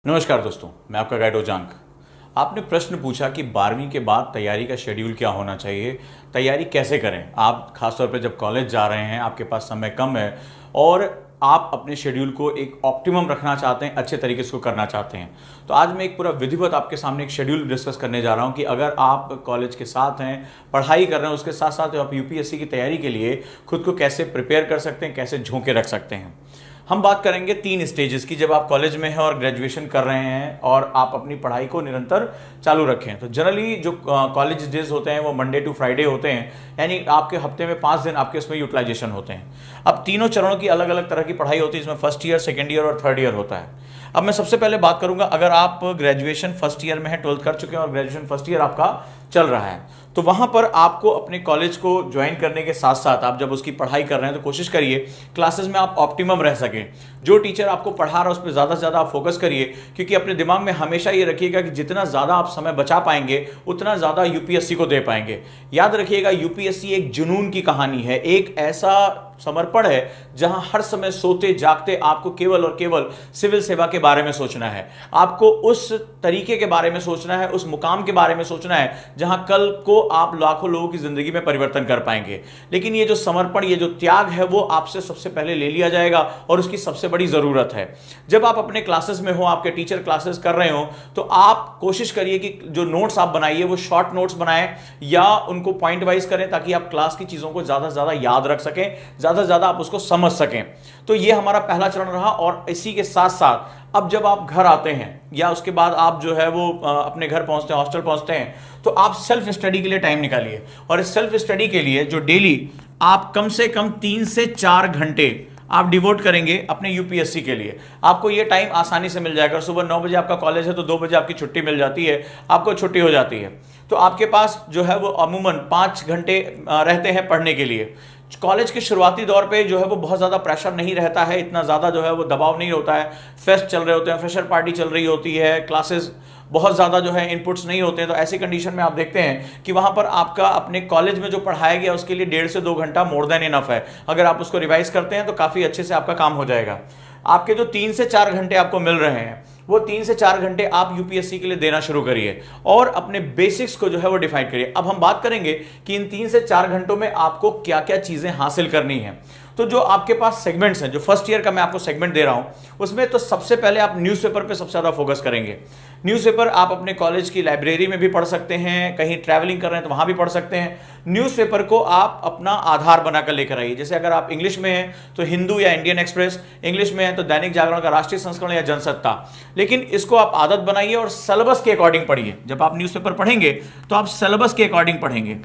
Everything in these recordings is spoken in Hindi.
नमस्कार दोस्तों, मैं आपका गाइड ओजांक। आपने प्रश्न पूछा कि 12वीं के बाद तैयारी का शेड्यूल क्या होना चाहिए, तैयारी कैसे करें। आप खासतौर पे जब कॉलेज जा रहे हैं, आपके पास समय कम है और आप अपने शेड्यूल को एक ऑप्टिमम रखना चाहते हैं, अच्छे तरीके से उसको करना चाहते हैं। तो आज मैं एक पूरा विधिवत आपके सामने एक शेड्यूल डिस्कस करने जा रहा हूं कि अगर आप कॉलेज के साथ हैं, पढ़ाई कर रहे हैं, उसके साथ साथ आप यूपीएससी की तैयारी के लिए खुद को कैसे प्रिपेयर कर सकते हैं, कैसे झोंके रख सकते हैं। हम बात करेंगे 3 स्टेजेस की, जब आप कॉलेज में हैं और ग्रेजुएशन कर रहे हैं और आप अपनी पढ़ाई को निरंतर चालू रखें। तो जनरली जो कॉलेज डेज होते हैं वो मंडे टू फ्राइडे होते हैं, यानी आपके हफ्ते में 5 दिन आपके उसमें यूटिलाइजेशन होते हैं। अब तीनों चरणों की अलग अलग तरह की पढ़ाई होती है, इसमें फर्स्ट ईयर, सेकेंड ईयर और थर्ड ईयर होता है। अब मैं सबसे पहले बात करूंगा, अगर आप ग्रेजुएशन फर्स्ट ईयर में हैं, 12th कर चुके हैं और ग्रेजुएशन फर्स्ट ईयर आपका चल रहा है, तो वहां पर आपको अपने कॉलेज को ज्वाइन करने के साथ साथ आप जब उसकी पढ़ाई कर रहे हैं तो कोशिश करिए क्लासेस में आप ऑप्टिमम रह सकें। जो टीचर आपको पढ़ा रहा है उस पर ज़्यादा से ज़्यादा आप फोकस करिए, क्योंकि अपने दिमाग में हमेशा ये रखिएगा कि जितना ज़्यादा आप समय बचा पाएंगे उतना ज़्यादा यूपीएससी को दे पाएंगे। याद रखिएगा, यूपीएससी एक जुनून की कहानी है, एक ऐसा समर्पण है जहां हर समय सोते जागते आपको केवल और केवल सिविल सेवा के बारे में सोचना है। आपको उस तरीके के बारे में सोचना है, उस मुकाम के बारे में सोचना है जहां कल को आप लाखों लोगों की जिंदगी में परिवर्तन कर पाएंगे। लेकिन ये जो समर्पण, ये जो त्याग है, वो आपसे सबसे पहले ले लिया जाएगा और उसकी सबसे बड़ी जरूरत है। जब आप अपने क्लासेस में हो, आपके टीचर क्लासेस कर रहे हो, तो आप कोशिश करिए कि जो नोट्स आप बनाइए वो शॉर्ट नोट्स बनाएं या उनको पॉइंट वाइज करें, ताकि आप क्लास की चीजों को ज्यादा से ज्यादा याद रख सकें, ज्यादा से ज्यादा आप उसको समझ सकें। तो ये हमारा पहला चरण रहा। और इसी के साथ साथ अब जब आप घर आते हैं या उसके बाद आप जो है वो अपने घर पहुंचते हैं, हॉस्टल पहुंचते हैं, तो आप सेल्फ स्टडी के लिए टाइम निकालिए। और इस सेल्फ स्टडी के लिए जो डेली आप कम से कम 3 से 4 घंटे आप डिवोट करेंगे अपने यूपीएससी के लिए, आपको ये टाइम आसानी से मिल जाएगा। सुबह 9 बजे आपका कॉलेज है तो 2 बजे आपकी छुट्टी मिल जाती है, आपको छुट्टी हो जाती है, तो आपके पास जो है वो अमूमन 5 घंटे रहते हैं पढ़ने के लिए। कॉलेज के शुरुआती दौर पे जो है वो बहुत ज़्यादा प्रेशर नहीं रहता है, इतना ज़्यादा जो है वो दबाव नहीं होता है। फेस्ट चल रहे होते हैं, फ्रेशर पार्टी चल रही होती है, क्लासेस बहुत ज़्यादा जो है इनपुट्स नहीं होते हैं। तो ऐसी कंडीशन में आप देखते हैं कि वहाँ पर आपका अपने कॉलेज में जो पढ़ाया गया उसके लिए 1.5 से 2 घंटा मोर देन इनफ है। अगर आप उसको रिवाइज करते हैं तो काफ़ी अच्छे से आपका काम हो जाएगा। आपके जो 3 से 4 घंटे आपको मिल रहे हैं, वो 3 से 4 घंटे आप यूपीएससी के लिए देना शुरू करिए और अपने बेसिक्स को जो है वो डिफाइन करिए। अब हम बात करेंगे कि इन 3 से 4 घंटों में आपको क्या क्या चीजें हासिल करनी है। तो जो आपके पास सेगमेंट्स हैं, जो फर्स्ट ईयर का मैं आपको सेगमेंट दे रहा हूं, उसमें तो सबसे पहले आप न्यूज़पेपर पे सबसे ज्यादा फोकस करेंगे। न्यूज़पेपर आप अपने कॉलेज की लाइब्रेरी में भी पढ़ सकते हैं, कहीं ट्रैवलिंग कर रहे हैं तो वहां भी पढ़ सकते हैं। न्यूज़पेपर को आप अपना आधार बनाकर लेकर आइए। जैसे अगर आप इंग्लिश में हैं तो हिंदू या इंडियन एक्सप्रेस, इंग्लिश में है तो दैनिक जागरण का राष्ट्रीय संस्करण या जनसत्ता। लेकिन इसको आप आदत बनाइए और सिलेबस के अकॉर्डिंग पढ़िए। जब आप न्यूज़पेपर पढ़ेंगे तो आप सिलेबस के अकॉर्डिंग पढ़ेंगे।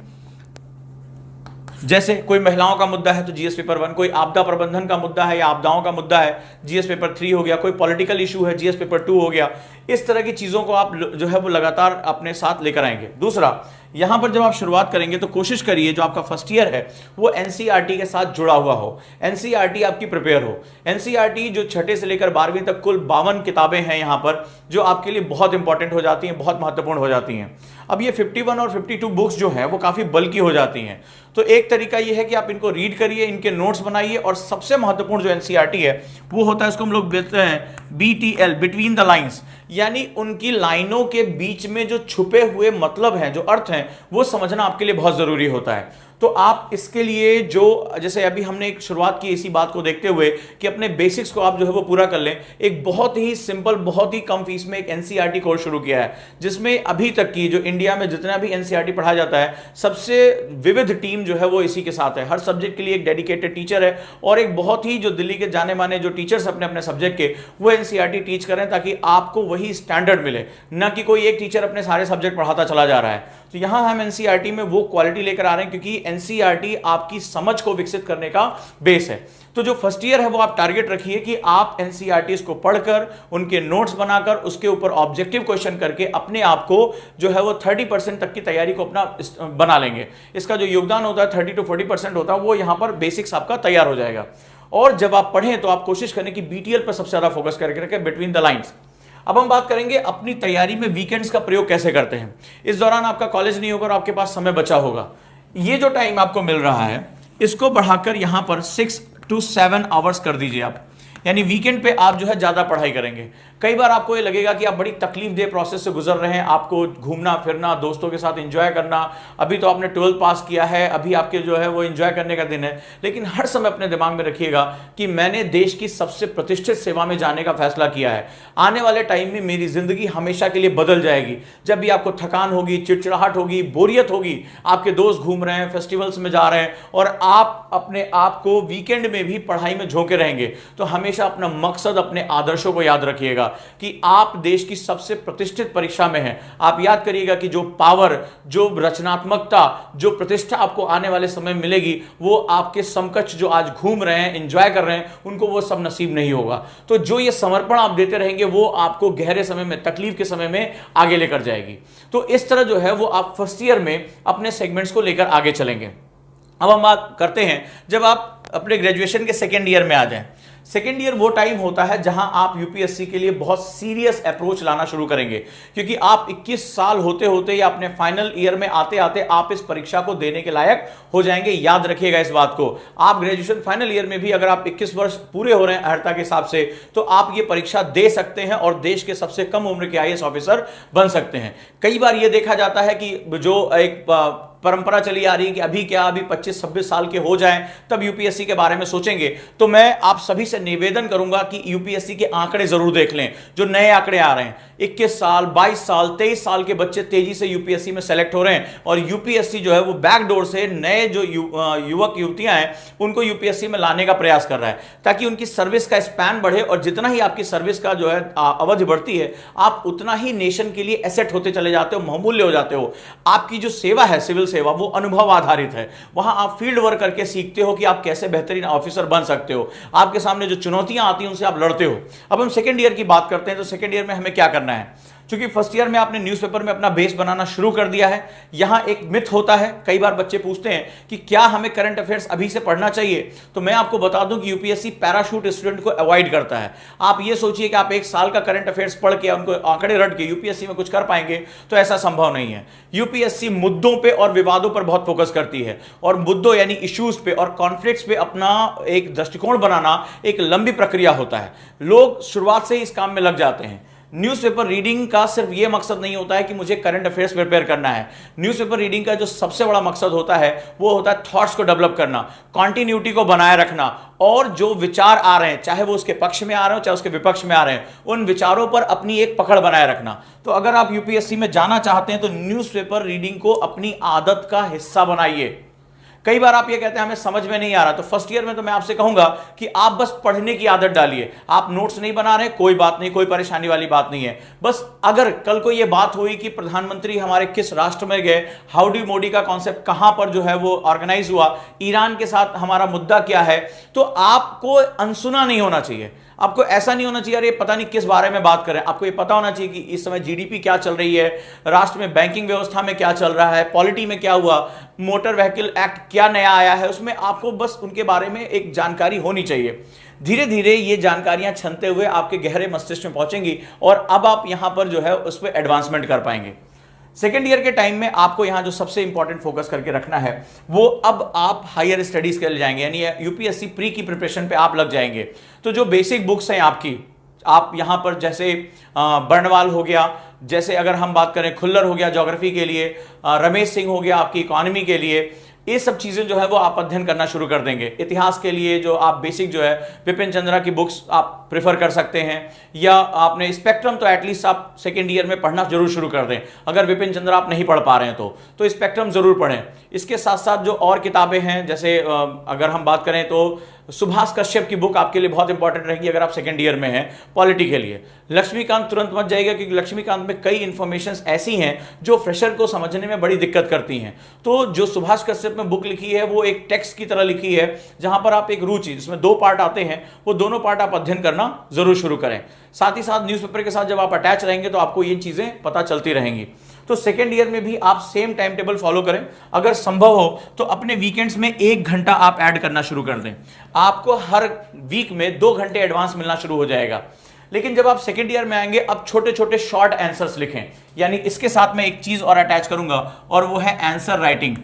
जैसे कोई महिलाओं का मुद्दा है तो जीएस पेपर 1, कोई आपदा प्रबंधन का मुद्दा है या आपदाओं का मुद्दा है, जीएस पेपर 3 हो गया, कोई पॉलिटिकल इशू है, जीएस पेपर 2 हो गया। इस तरह की चीजों को आप जो है वो लगातार अपने साथ लेकर आएंगे। दूसरा, यहां पर जब आप शुरुआत करेंगे तो कोशिश करिए जो आपका फर्स्ट ईयर है वो एनसीईआरटी के साथ जुड़ा हुआ हो, एनसीईआरटी आपकी प्रिपेयर हो। एनसीईआरटी जो 6 से लेकर 12वीं तक कुल 52 किताबें हैं यहां पर, जो आपके लिए बहुत इंपॉर्टेंट हो जाती हैं, बहुत महत्वपूर्ण हो जाती हैं। अब ये 51 और 52 बुक्स जो हैं वो काफी बल्कि हो जाती हैं। तो एक तरीका ये है कि आप इनको रीड करिए, इनके नोट्स बनाइए, और सबसे महत्वपूर्ण जो एनसीईआरटी है वो होता है, उसको हम लोग बोलते हैं बीटीएल, बिटवीन द लाइंस, यानी उनकी लाइनों के बीच में जो छुपे हुए मतलब हैं, जो अर्थ हैं, वो समझना आपके लिए बहुत जरूरी होता है। तो आप इसके लिए जो, जैसे अभी हमने एक शुरुआत की इसी बात को देखते हुए कि अपने बेसिक्स को आप जो है वो पूरा कर लें, एक बहुत ही सिंपल, बहुत ही कम फीस में एक एनसीईआरटी कोर्स शुरू किया है, जिसमें अभी तक की जो इंडिया में जितना भी एनसीईआरटी पढ़ाया जाता है, सबसे विविध टीम जो है वो इसी के साथ है। हर सब्जेक्ट के लिए एक डेडिकेटेड टीचर है और एक बहुत ही जो दिल्ली के जाने माने जो टीचर्स अपने अपने सब्जेक्ट के, वो एनसीईआरटी टीच करें, ताकि आपको वही स्टैंडर्ड मिले, न कि कोई एक टीचर अपने सारे सब्जेक्ट पढ़ाता चला जा रहा है। तो यहां हम एनसीईआरटी में वो क्वालिटी लेकर आ रहे हैं, क्योंकि एनसीईआरटी आपकी समझ को विकसित करने का बेस है। तो जो फर्स्ट ईयर है वो आप टारगेट रखिए कि आप एनसीईआरटी को पढ़कर, उनके नोट्स बनाकर, उसके ऊपर ऑब्जेक्टिव क्वेश्चन करके अपने आप को जो है वो 30% तक की तैयारी को अपना बना लेंगे। इसका जो योगदान होता है 30 to 40% होता है, वो यहां पर बेसिक्स आपका तैयार हो जाएगा। और जब आप पढ़ें तो आप कोशिश करें कि बीटीएल पर सबसे ज्यादा फोकस करके रखें, बिटवीन द लाइन्स। अब हम बात करेंगे अपनी तैयारी में वीकेंड्स का प्रयोग कैसे करते हैं। इस दौरान आपका कॉलेज नहीं होगा और आपके पास समय बचा होगा। ये जो टाइम आपको मिल रहा है, इसको बढ़ाकर यहां पर 6 to 7 आवर्स कर दीजिए आप। यानी वीकेंड पे आप जो है ज्यादा पढ़ाई करेंगे। कई बार आपको ये लगेगा कि आप बड़ी तकलीफ दे प्रोसेस से गुजर रहे हैं, आपको घूमना फिरना, दोस्तों के साथ एंजॉय करना, अभी तो आपने 12th पास किया है, अभी आपके जो है वो एंजॉय करने का दिन है, लेकिन हर समय अपने दिमाग में रखिएगा कि मैंने देश की सबसे प्रतिष्ठित सेवा में जाने का फैसला किया है। आने वाले टाइम में मेरी जिंदगी हमेशा के लिए बदल जाएगी। जब भी आपको थकान होगी, चिड़चिड़ाहट होगी, बोरियत होगी, आपके दोस्त घूम रहे हैं, फेस्टिवल्स में जा रहे हैं और आप अपने आप को वीकेंड में भी पढ़ाई में झोंके रहेंगे, तो हमेशा अपना मकसद, अपने आदर्शों को याद रखिएगा कि आप देश की सबसे प्रतिष्ठित परीक्षा में हैं। आप याद करिएगा कि जो पावर, जो रचनात्मकता, जो प्रतिष्ठा आपको आने वाले समय में मिलेगी, वो आपके समकक्ष जो आज घूम रहे हैं, एंजॉय कर रहे हैं, उनको वो सब नसीब नहीं होगा। तो जो ये समर्पण आप देते रहेंगे वो आपको गहरे समय में, तकलीफ के समय में आगे लेकर जाएगी। तो इस तरह जो है वो आप फर्स्ट ईयर में अपने सेगमेंट्स को लेकर आगे चलेंगे। अब हम बात करते हैं जब आप अपने ग्रेजुएशन के सेकेंड ईयर में आ जाएं। सेकेंड ईयर वो टाइम होता है जहां आप यूपीएससी के लिए बहुत सीरियस अप्रोच लाना शुरू करेंगे, क्योंकि आप 21 साल होते होते या अपने फाइनल ईयर में आते आते आप इस परीक्षा को देने के लायक हो जाएंगे। याद रखिएगा इस बात को। आप ग्रेजुएशन फाइनल ईयर में भी अगर आप 21 वर्ष पूरे हो रहे हैं अर्हता के हिसाब से, तो आप ये परीक्षा दे सकते हैं और देश के सबसे कम उम्र के आईएएस ऑफिसर बन सकते हैं। कई बार यह देखा जाता है कि जो एक परंपरा चली आ रही है कि अभी क्या, अभी 25-26 साल के हो जाएं तब यूपीएससी के बारे में सोचेंगे, तो मैं आप सभी से निवेदन करूंगा कि यूपीएससी के आंकड़े जरूर देख लें। जो नए आंकड़े आ रहे हैं, 21 साल, 22 साल, 23 साल के बच्चे तेजी से यूपीएससी में सेलेक्ट हो रहे हैं और यूपीएससी जो है वो बैकडोर से नए जो युवक युवतियां हैं उनको यूपीएससी में लाने का प्रयास कर रहा है, ताकि उनकी सर्विस का स्पैन बढ़े और जितना ही आपकी सर्विस का जो है अवधि बढ़ती है, आप उतना ही नेशन के लिए एसेट होते चले जाते हो, बहुमूल्य हो जाते हो। आपकी जो सेवा है, सिविल सेवा, वो अनुभव आधारित है। वहां आप फील्ड वर्क करके सीखते हो कि आप कैसे बेहतरीन ऑफिसर बन सकते हो। आपके सामने जो चुनौतियां आती हैं उनसे आप लड़ते हो। अब हम सेकंड ईयर की बात करते हैं, तो सेकंड ईयर में हमें क्या करना है? क्योंकि फर्स्ट ईयर में आपने न्यूज़पेपर में अपना बेस बनाना शुरू कर दिया है। यहां एक मिथ होता है, कई बार बच्चे पूछते हैं कि क्या हमें करंट अफेयर्स अभी से पढ़ना चाहिए? तो मैं आपको बता दूं कि यूपीएससी पैराशूट स्टूडेंट को अवॉइड करता है। आप ये सोचिए कि आप एक साल का करंट अफेयर्स पढ़ के उनको आंकड़े रट के यूपीएससी में कुछ कर पाएंगे, तो ऐसा संभव नहीं है। यूपीएससी मुद्दों पर और विवादों पर बहुत फोकस करती है और मुद्दों यानी इश्यूज पे और कॉन्फ्लिक्ट्स पे अपना एक दृष्टिकोण बनाना एक लंबी प्रक्रिया होता है। लोग शुरुआत से ही इस काम में लग जाते हैं। न्यूज़पेपर रीडिंग का सिर्फ यह मकसद नहीं होता है कि मुझे करंट अफेयर्स प्रिपेयर करना है। न्यूज़पेपर रीडिंग का जो सबसे बड़ा मकसद होता है वो होता है थॉट्स को डेवलप करना, कॉन्टिन्यूटी को बनाए रखना और जो विचार आ रहे हैं, चाहे वो उसके पक्ष में आ रहे हो चाहे उसके विपक्ष में आ रहे हैं, उन विचारों पर अपनी एक पकड़ बनाए रखना। तो अगर आप यूपीएससी में जाना चाहते हैं तो न्यूज़पेपर रीडिंग को अपनी आदत का हिस्सा बनाइए। कई बार आप ये कहते हैं हमें समझ में नहीं आ रहा, तो फर्स्ट ईयर में तो मैं आपसे कहूंगा कि आप बस पढ़ने की आदत डालिए। आप नोट्स नहीं बना रहे, कोई बात नहीं, कोई परेशानी वाली बात नहीं है। बस अगर कल को ये बात हुई कि प्रधानमंत्री हमारे किस राष्ट्र में गए, हाउडी मोडी का कॉन्सेप्ट कहां पर जो है वो ऑर्गेनाइज हुआ, ईरान के साथ हमारा मुद्दा क्या है, तो आपको अनसुना नहीं होना चाहिए। आपको ऐसा नहीं होना चाहिए अरे पता नहीं किस बारे में बात करें। आपको ये पता होना चाहिए कि इस समय जीडीपी क्या चल रही है, राष्ट्र में बैंकिंग व्यवस्था में क्या चल रहा है, पॉलिटी में क्या हुआ, मोटर व्हीकल एक्ट क्या नया आया है, उसमें आपको बस उनके बारे में एक जानकारी होनी चाहिए। धीरे धीरे ये जानकारियां छनते हुए आपके गहरे मस्तिष्क में पहुंचेंगी और अब आप यहां पर जो है उस पर एडवांसमेंट कर पाएंगे। सेकेंड ईयर के टाइम में आपको यहां जो सबसे इंपॉर्टेंट फोकस करके रखना है वो अब आप हायर स्टडीज के लिए जाएंगे, यानी यूपीएससी प्री की प्रिपरेशन पे आप लग जाएंगे। तो जो बेसिक बुक्स हैं आपकी, आप यहां पर जैसे बर्नवाल हो गया, जैसे अगर हम बात करें खुल्लर हो गया ज्योग्राफी के लिए, रमेश सिंह हो गया आपकी इकोनॉमी के लिए, ये सब चीजें जो है वो आप अध्ययन करना शुरू कर देंगे। इतिहास के लिए जो आप बेसिक जो है विपिन चंद्रा की बुक्स आप प्रेफर कर सकते हैं, या आपने स्पेक्ट्रम तो एटलीस्ट आप सेकेंड ईयर में पढ़ना जरूर शुरू कर दें। अगर विपिन चंद्रा आप नहीं पढ़ पा रहे हैं तो स्पेक्ट्रम जरूर पढ़ें। इसके साथ साथ जो और किताबें हैं, जैसे अगर हम बात करें तो सुभाष कश्यप की बुक आपके लिए बहुत इंपॉर्टेंट रहेगी अगर आप सेकेंड ईयर में हैं पॉलिटी के लिए। लक्ष्मीकांत तुरंत मत जाइएगा क्योंकि लक्ष्मीकांत में कई इंफॉर्मेशंस ऐसी हैं जो फ्रेशर को समझने में बड़ी दिक्कत करती हैं। तो जो सुभाष कश्यप में बुक लिखी है वो एक टेक्स्ट की तरह लिखी है, जहां पर आप एक रुचि, जिसमें 2 पार्ट आते हैं, वो दोनों पार्ट आप अध्ययन करना जरूर शुरू करें। साथ ही साथ न्यूज़पेपर के साथ जब आप अटैच रहेंगे तो आपको ये चीजें पता चलती रहेंगी। तो सेकेंड ईयर में भी आप सेम टाइम टेबल फॉलो करें। अगर संभव हो तो अपने वीकेंड्स में 1 घंटा आप ऐड करना शुरू कर दें। आपको हर वीक में 2 घंटे एडवांस मिलना शुरू हो जाएगा। लेकिन जब आप सेकेंड ईयर में आएंगे, अब छोटे छोटे शॉर्ट आंसर्स लिखें, यानी इसके साथ मैं एक चीज और अटैच करूंगा और वो है आंसर राइटिंग।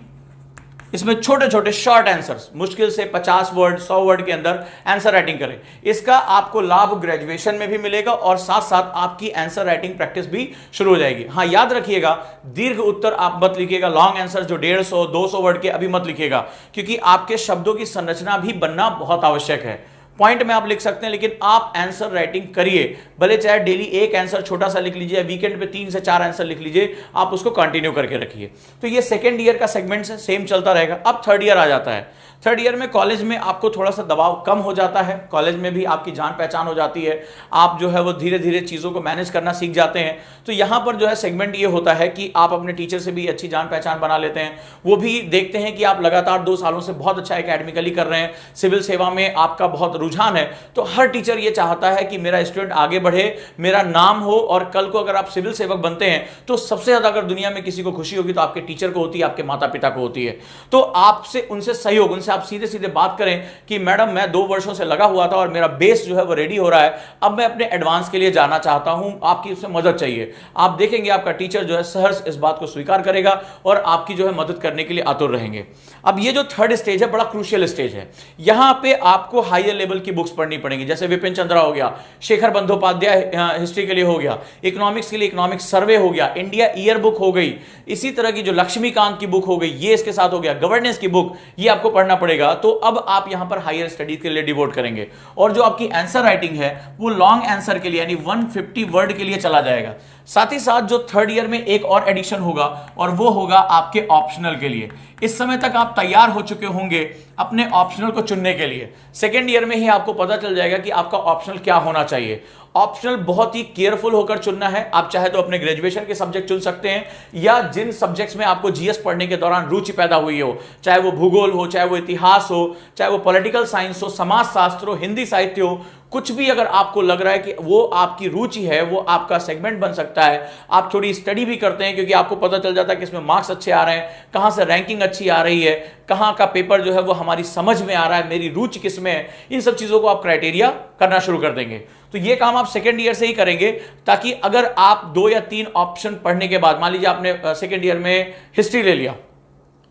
इसमें छोटे छोटे शॉर्ट आंसर्स, मुश्किल से 50 वर्ड 100 वर्ड के अंदर आंसर राइटिंग करें। इसका आपको लाभ ग्रेजुएशन में भी मिलेगा और साथ साथ आपकी आंसर राइटिंग प्रैक्टिस भी शुरू हो जाएगी। हाँ, याद रखिएगा, दीर्घ उत्तर आप मत लिखिएगा, लॉन्ग आंसर जो 150 200 वर्ड के अभी मत लिखिएगा, क्योंकि आपके शब्दों की संरचना भी बनना बहुत आवश्यक है। पॉइंट में आप लिख सकते हैं, लेकिन आप आंसर राइटिंग करिए, भले चाहे डेली एक आंसर छोटा सा लिख लीजिए, वीकेंड पे 3 से 4 आंसर लिख लीजिए, आप उसको कंटिन्यू करके रखिए। तो ये सेकेंड ईयर का सेगमेंट है, सेम चलता रहेगा। अब थर्ड ईयर आ जाता है। थर्ड ईयर में कॉलेज में आपको थोड़ा सा दबाव कम हो जाता है, कॉलेज में भी आपकी जान पहचान हो जाती है, आप जो है वो धीरे धीरे चीज़ों को मैनेज करना सीख जाते हैं। तो यहाँ पर जो है सेगमेंट ये होता है कि आप अपने टीचर से भी अच्छी जान पहचान बना लेते हैं, वो भी देखते हैं कि आप लगातार 2 सालों से बहुत अच्छा एकेडमिकली कर रहे हैं, सिविल सेवा में आपका बहुत रुझान है। तो हर टीचर ये चाहता है कि मेरा स्टूडेंट आगे बढ़े, मेरा नाम हो, और कल को अगर आप सिविल सेवक बनते हैं तो सबसे ज़्यादा अगर दुनिया में किसी को खुशी होगी तो आपके टीचर को होती है, आपके माता पिता को होती है। तो आपसे उनसे सहयोग, उनसे आप सीधे सीधे बात करें कि मैडम मैं 2 वर्षों से लगा हुआ था और मेरा बेस जो है वो रेडी हो रहा है, अब मैं अपने एडवांस के लिए जाना चाहता हूं, आपकी उसमें मदद चाहिए। आप देखेंगे आपका टीचर जो है सहर्ष इस बात को स्वीकार करेगा और आपकी जो है मदद करने के लिए आतुर रहेंगे। अब ये जो थर्ड स्टेज है बड़ा क्रूशियल स्टेज है, यहां पे आपको हायर लेवल की बुक्स पढ़नी पड़ेंगी, जैसे विपिन चंद्रा हो गया, शेखर बंदोपाध्याय हिस्ट्री के लिए हो गया, इकोनॉमिक्स के लिए इकोनॉमिक्स सर्वे हो गया, इंडिया ईयर बुक हो गई, इसी तरह की जो लक्ष्मीकांत की बुक हो गई ये इसके साथ हो गया, गवर्नेंस की बुक ये आपको पढ़ना पड़ेगा। तो अब आप यहां पर हायर स्टडीज के लिए डिवोट करेंगे, और जो आपकी आंसर राइटिंग है वो लॉन्ग आंसर के लिए यानी 150 वर्ड के लिए चला जाएगा। साथ ही साथ जो थर्ड ईयर में एक और एडिशन होगा और वो होगा आपके ऑप्शनल के लिए। इस समय तक आप तैयार हो चुके होंगे अपने ऑप्शनल को चुनने के लिए, सेकेंड ईयर में ही आपको पता चल जाएगा कि आपका ऑप्शनल क्या होना चाहिए। ऑप्शनल बहुत ही केयरफुल होकर चुनना है। आप चाहे तो अपने ग्रेजुएशन के सब्जेक्ट चुन सकते हैं, या जिन सब्जेक्ट्स में आपको जीएस पढ़ने के दौरान रुचि पैदा हुई हो, चाहे वो भूगोल हो, चाहे वो इतिहास हो, चाहे वो पॉलिटिकल साइंस हो, समाज शास्त्र हो, हिंदी साहित्य हो, कुछ भी अगर आपको लग रहा है कि वो आपकी रुचि है, वो आपका सेगमेंट बन सकता है। आप थोड़ी स्टडी भी करते हैं क्योंकि आपको पता चल जाता है कि इसमें मार्क्स अच्छे आ रहे हैं, कहां से रैंकिंग अच्छी आ रही है, कहां का पेपर जो है वो हमारी समझ में आ रहा है, मेरी रुचि किसमें है, इन सब चीजों को आप क्राइटेरिया करना शुरू कर देंगे। तो ये काम आप सेकेंड ईयर से ही करेंगे, ताकि अगर आप 2 या 3 ऑप्शन पढ़ने के बाद, मान लीजिए आपने सेकेंड ईयर में हिस्ट्री ले लिया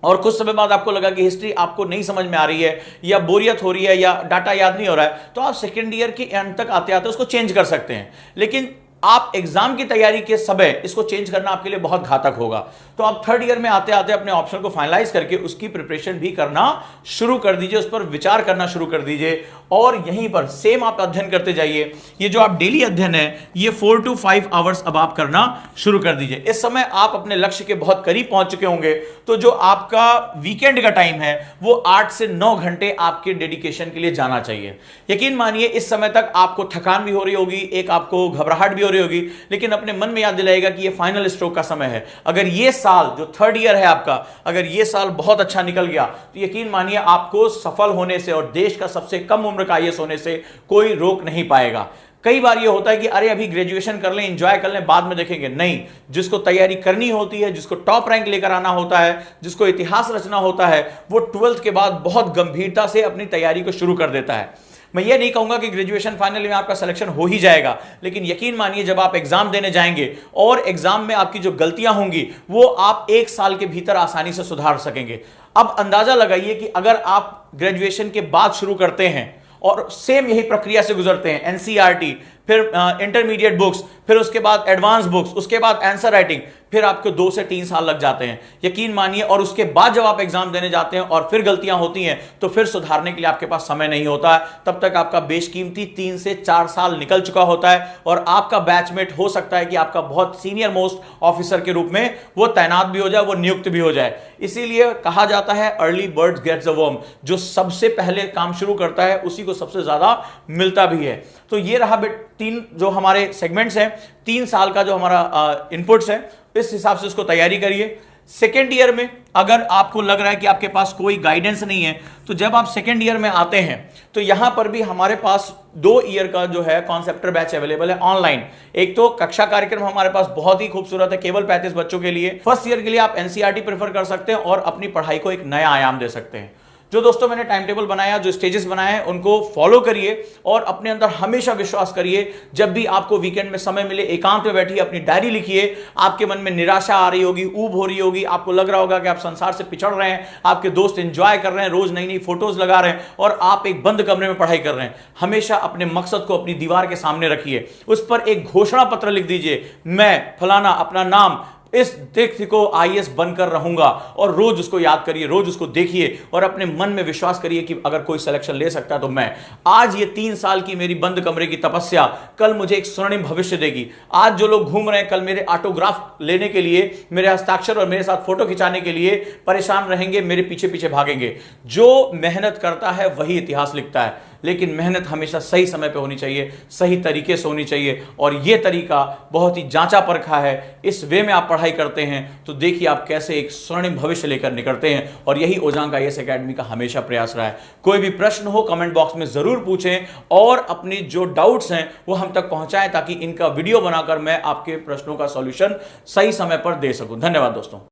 और कुछ समय बाद आपको लगा कि हिस्ट्री आपको नहीं समझ में आ रही है, या बोरियत हो रही है, या डाटा याद नहीं हो रहा है, तो आप सेकेंड ईयर के एंड तक आते आते उसको चेंज कर सकते हैं। लेकिन आप एग्जाम की तैयारी के समय इसको चेंज करना आपके लिए बहुत घातक होगा। तो आप थर्ड ईयर में आते आते अपने ऑप्शन को फाइनलाइज करके उसकी प्रिपरेशन भी करना शुरू कर दीजिए, उस पर विचार करना शुरू कर दीजिए, और यहीं पर सेम आप अध्ययन करते जाइए। ये जो आप डेली अध्ययन है ये 4 to 5 आवर्स अब आप करना शुरू कर दीजिए। इस समय आप अपने लक्ष्य के बहुत करीब पहुंच चुके होंगे, तो जो आपका वीकेंड का टाइम है वो 8 से 9 घंटे आपके डेडिकेशन के लिए जाना चाहिए। यकीन मानिए इस समय तक आपको थकान भी हो रही होगी, एक आपको घबराहट भी हो रही होगी, लेकिन अपने मन में याद दिलाएगा कि ये फाइनल स्ट्रोक का समय है। अगर ये साल जो थर्ड ईयर है आपका, अगर ये साल बहुत अच्छा निकल गया तो यकीन मानिए आपको सफल होने से और देश का सबसे कम उम्र का आईएएस होने से कोई रोक नहीं पाएगा। कई बार ये होता है कि अरे अभी ग्रेजुएशन कर लें, एंजॉय कर लें, बाद में देखेंगे। नहीं, जिसको तैयारी करनी होती है, जिसको टॉप रैंक लेकर आना होता है, जिसको इतिहास रचना होता है, वो 12th के बाद बहुत गंभीरता से अपनी तैयारी को शुरू कर देता है। मैं ये नहीं कहूंगा कि ग्रेजुएशन फाइनल में आपका सिलेक्शन हो ही जाएगा, लेकिन यकीन मानिए जब आप एग्जाम देने जाएंगे और एग्जाम में आपकी जो गलतियां होंगी वो आप 1 साल के भीतर आसानी से सुधार सकेंगे। अब अंदाजा लगाइए कि अगर आप ग्रेजुएशन के बाद शुरू करते हैं और सेम यही प्रक्रिया से गुजरते हैं, एनसीईआरटी, फिर इंटरमीडिएट बुक्स, फिर उसके बाद एडवांस बुक्स, उसके बाद आंसर राइटिंग, फिर आपको 2 से 3 साल लग जाते हैं, यकीन मानिए। और उसके बाद जब आप एग्जाम देने जाते हैं और फिर गलतियां होती हैं तो फिर सुधारने के लिए आपके पास समय नहीं होता है। तब तक आपका बेशकीमती 3 से 4 साल निकल चुका होता है और आपका बैचमेट हो सकता है कि आपका बहुत सीनियर मोस्ट ऑफिसर के रूप में वो तैनात भी हो जाए, वो नियुक्त भी हो जाए। इसीलिए कहा जाता है early bird gets the worm, जो सबसे पहले काम शुरू करता है उसी को सबसे ज्यादा मिलता भी है। तो ये रहा 3 जो हमारे सेगमेंट्स हैं, 3 साल का जो हमारा इनपुट्स है, इस हिसाब से उसको तैयारी करिए। सेकेंड ईयर में अगर आपको लग रहा है कि आपके पास कोई गाइडेंस नहीं है, तो जब आप सेकेंड ईयर में आते हैं तो यहां पर भी हमारे पास 2 ईयर का जो है कॉन्सेप्टर बैच अवेलेबल है ऑनलाइन। एक तो कक्षा कार्यक्रम हमारे पास बहुत ही खूबसूरत है केवल 35 बच्चों के लिए। फर्स्ट ईयर के लिए आप एनसीईआरटी प्रेफर कर सकते हैं और अपनी पढ़ाई को एक नया आयाम दे सकते हैं। जो दोस्तों मैंने टाइम टेबल बनाया, जो स्टेजेस बनाए हैं, उनको फॉलो करिए और अपने अंदर हमेशा विश्वास करिए। जब भी आपको वीकेंड में समय मिले, एकांत में बैठिए, अपनी डायरी लिखिए। आपके मन में निराशा आ रही होगी, ऊब हो रही होगी, आपको लग रहा होगा कि आप संसार से पिछड़ रहे हैं, आपके दोस्त एंजॉय कर रहे हैं, रोज नई नई फोटोज लगा रहे हैं और आप एक बंद कमरे में पढ़ाई कर रहे हैं। हमेशा अपने मकसद को अपनी दीवार के सामने रखिए, उस पर एक घोषणा पत्र लिख दीजिए, मैं फलाना अपना नाम इस व्यक्ति को आईएएस बनकर रहूंगा, और रोज उसको याद करिए, रोज उसको देखिए और अपने मन में विश्वास करिए कि अगर कोई सिलेक्शन ले सकता है तो मैं। आज ये 3 साल की मेरी बंद कमरे की तपस्या कल मुझे एक स्वर्णिम भविष्य देगी। आज जो लोग घूम रहे हैं, कल मेरे ऑटोग्राफ लेने के लिए, मेरे हस्ताक्षर और मेरे साथ फोटो खिंचाने के लिए परेशान रहेंगे, मेरे पीछे पीछे भागेंगे। जो मेहनत करता है वही इतिहास लिखता है, लेकिन मेहनत हमेशा सही समय पे होनी चाहिए, सही तरीके से होनी चाहिए, और यह तरीका बहुत ही जांचा परखा है। इस वे में आप पढ़ाई करते हैं तो देखिए आप कैसे एक स्वर्णिम भविष्य लेकर निकलते हैं, और यही ओजांग आईएएस एकेडमी का हमेशा प्रयास रहा है। कोई भी प्रश्न हो कमेंट बॉक्स में जरूर पूछें और अपनी जो डाउट्स हैं वो हम तक पहुंचाएं, ताकि इनका वीडियो बनाकर मैं आपके प्रश्नों का सॉल्यूशन सही समय पर दे सकूं। धन्यवाद दोस्तों।